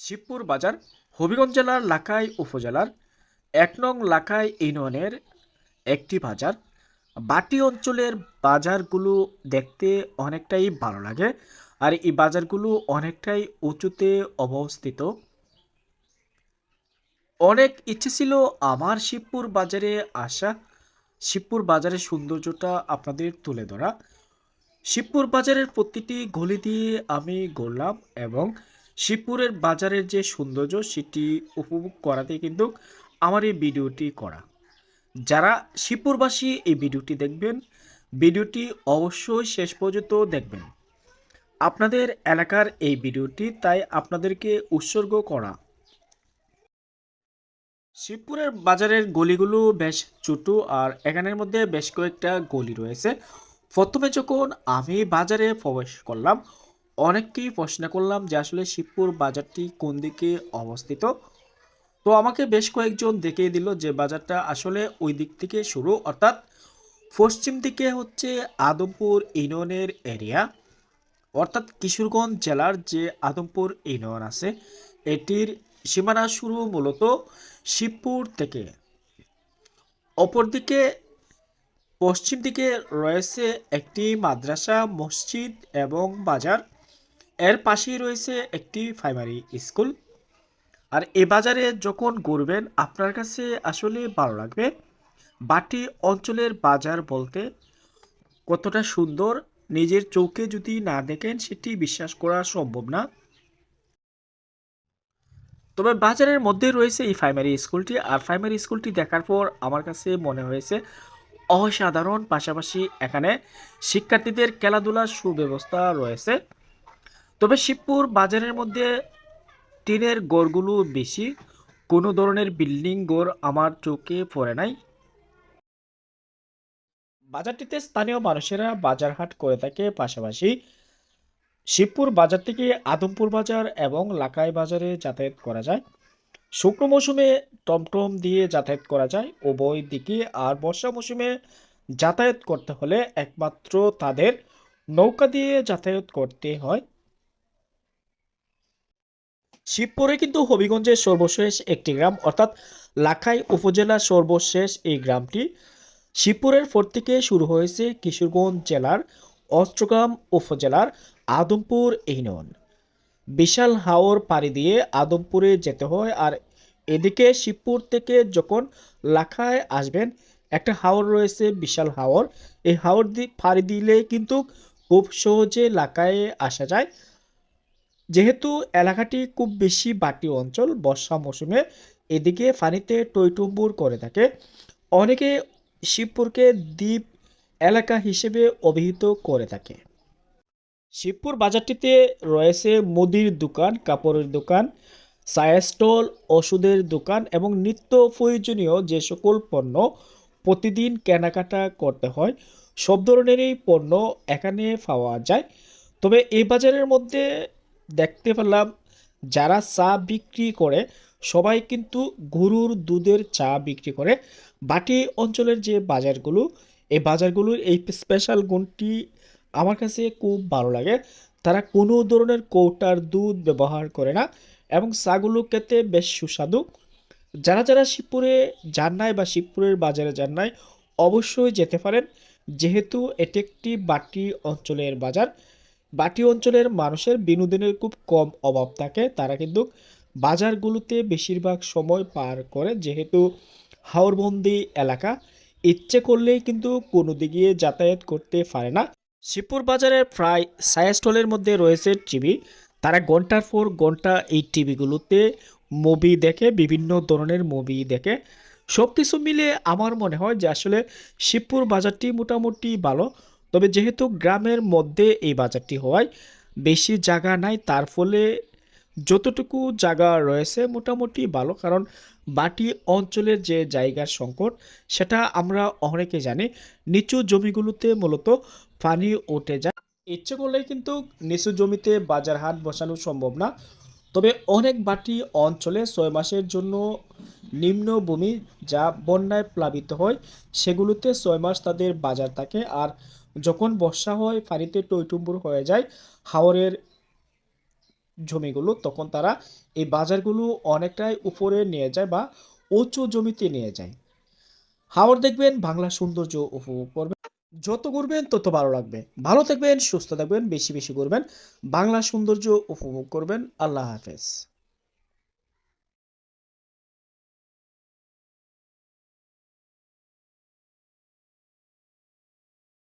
শিবপুর বাজার হবিগঞ্জ জেলার লাখাই উপজেলার ১ নং লাখাই ইউনিয়নের একটি বাজার। বাটি অঞ্চলের বাজারগুলো দেখতে অনেকটাই ভালো লাগে, আর এই বাজারগুলো অনেকটাই উঁচুতে অবস্থিত। অনেক ইচ্ছে ছিল আমার শিবপুর বাজারে আসা, শিবপুর বাজারের সৌন্দর্যটা আপনাদের তুলে ধরা। শিবপুর বাজারের প্রতিটি গলি দিয়ে আমি ঘুরলাম এবং শিবপুরের বাজারের যে সৌন্দর্য সেটি উপভোগ করাতে কিন্তু আমার এই ভিডিওটি করা। যারা শিবপুরবাসী এই ভিডিওটি দেখবেন, ভিডিওটি অবশ্যই শেষ পর্যন্ত দেখবেন। আপনাদের এলাকার এই ভিডিওটি তাই আপনাদেরকে উৎসর্গ করা। শিবপুরের বাজারের গলিগুলো বেশ ছোট, আর এখানের মধ্যে বেশ কয়েকটা গলি রয়েছে। প্রথমে যখন আমি বাজারে প্রবেশ করলাম, অনেককেই প্রশ্ন করলাম যে আসলে শিবপুর বাজারটি কোন দিকে অবস্থিত। তো আমাকে বেশ কয়েকজন দেখিয়ে দিল যে বাজারটা আসলে ওই দিক থেকে শুরু, অর্থাৎ পশ্চিম দিকে হচ্ছে আদমপুর ইউনিয়নের এরিয়া, অর্থাৎ কিশোরগঞ্জ জেলার যে আদমপুর ইউনিয়ন আছে এটির সীমানা শুরু মূলত শিবপুর থেকে। অপরদিকে পশ্চিম দিকে রয়েছে একটি মাদ্রাসা, মসজিদ এবং বাজার। এর পাশেই রয়েছে একটি প্রাইমারি স্কুল। আর এ বাজারে যখন ঘুরবেন আপনার কাছে আসলে ভালো লাগবে। বাটি অঞ্চলের বাজার বলতে কতটা সুন্দর, নিজের চোখে যদি না দেখেন সেটি বিশ্বাস করা সম্ভব না। তবে বাজারের মধ্যে রয়েছে এই প্রাইমারি স্কুলটি, আর প্রাইমারি স্কুলটি দেখার পর আমার কাছে মনে হয়েছে অসাধারণ। পাশাপাশি এখানে শিক্ষার্থীদের খেলাধুলার সুব্যবস্থা রয়েছে। তবে শিবপুর বাজারের মধ্যে টিনের গড়গুলো বেশি, কোনো ধরনের বিল্ডিং গড় আমার চোখে পড়ে নাই। বাজারটিতে স্থানীয় মানুষেরা বাজার হাট করে থাকে। পাশাপাশি শিবপুর বাজার থেকে আদমপুর বাজার এবং লাকাই বাজারে যাতায়াত করা যায়। শুকনো মৌসুমে টমটম দিয়ে যাতায়াত করা যায় উভয় দিকে, আর বর্ষা মৌসুমে যাতায়াত করতে হলে একমাত্র তাদের নৌকা দিয়ে যাতায়াত করতে হয়। শিবপুরে কিন্তু হবিগঞ্জের সর্বশেষ একটি গ্রাম, অর্থাৎ লাখাই উপজেলার সর্বশেষ এই গ্রামটি। শিবপুরের পর থেকে শুরু হয়েছে কিশোরগঞ্জ জেলার অস্ত্রগ্রাম উপজেলার আদমপুর ইউনিয়ন। বিশাল হাওর পাড়ি দিয়ে আদমপুরে যেতে হয়, আর এদিকে শিবপুর থেকে যখন লাখায় আসবেন একটা হাওর রয়েছে, বিশাল হাওর। এই হাওর পাড়ি দিলে কিন্তু খুব সহজে লাখায় আসা যায়। যেহেতু এলাকাটি খুব বেশি বাটি অঞ্চল, বর্ষা মৌসুমে এদিকে পানিতে টইটুম্বুর করে থাকে। অনেকে শিবপুরকে দ্বীপ এলাকা হিসেবে অভিহিত করে থাকে। শিবপুর বাজারটিতে রয়েছে মুদির দোকান, কাপড়ের দোকান, চায়ের স্টল, ওষুধের দোকান এবং নিত্য প্রয়োজনীয় যে সকল পণ্য প্রতিদিন কেনাকাটা করতে হয় সব ধরনেরই পণ্য এখানে পাওয়া যায়। তবে এই বাজারের মধ্যে দেখতে পেলাম যারা চা বিক্রি করে সবাই কিন্তু গরুর দুধের চা বিক্রি করে। বাটি অঞ্চলের যে বাজারগুলো, এই বাজারগুলোর এই স্পেশাল গুণটি আমার কাছে খুব ভালো লাগে। তারা কোনো ধরনের কৌটার দুধ ব্যবহার করে না এবং চাগুলো খেতে বেশ সুস্বাদু। যারা যারা শিবপুরে যান নাই বা শিবপুরের বাজারে যান নাই অবশ্যই যেতে পারেন, যেহেতু এটি একটি বাটি অঞ্চলের বাজার। বাটি অঞ্চলের মানুষের বিনোদনের খুব কম অভাব থাকে, তারা কিন্তু বাজারগুলোতে বেশিরভাগ সময় পার করে, যেহেতু হাওরবন্দি এলাকা। ইচ্ছে করলেই কিন্তু কোনো দিকে যাতায়াত করতে পারে না। শিবপুর বাজারের প্রায় ৬০ স্টলের মধ্যে রয়েছে টিভি। তারা ঘন্টার পর ঘন্টা এই টিভিগুলোতে মুভি দেখে, বিভিন্ন ধরনের মুভি দেখে। সব কিছু মিলে আমার মনে হয় যে আসলে শিবপুর বাজারটি মোটামুটি ভালো। তবে যেহেতু গ্রামের মধ্যে এই বাজারটি হওয়ায় বেশি জায়গা নাই, তার ফলে যতটুকু জায়গা রয়েছে মোটামুটি ভালো। কারণ বাটি অঞ্চলের যে জায়গার সংকট সেটা আমরা অনেকে জানি। নিচু জমিগুলোতে মূলত পানি উঠে যায়। ইচ্ছে করলেই কিন্তু নিচু জমিতে বাজার হাট বসানো সম্ভব না। তবে অনেক বাটি অঞ্চলে ৬ মাসের জন্য নিম্নভূমি যা বন্যায় প্লাবিত হয় সেগুলোতে ৬ মাস তাদের বাজার থাকে। আর যখন বর্ষা হয় পানিতে টইটুম্বুর হয়ে যায়, হাওরের জমিগুলো, তখন তারা এই বাজারগুলো অনেকটাই উপরে নিয়ে যায় বা উঁচু জমিতে নিয়ে যায়। হাওর দেখবেন, বাংলা সৌন্দর্য উপভোগ করবেন। যত ঘুরবেন তত ভালো লাগবে। ভালো থাকবেন, সুস্থ থাকবেন, বেশি বেশি ঘুরবেন, বাংলা সৌন্দর্য উপভোগ করবেন। আল্লাহ হাফেজ।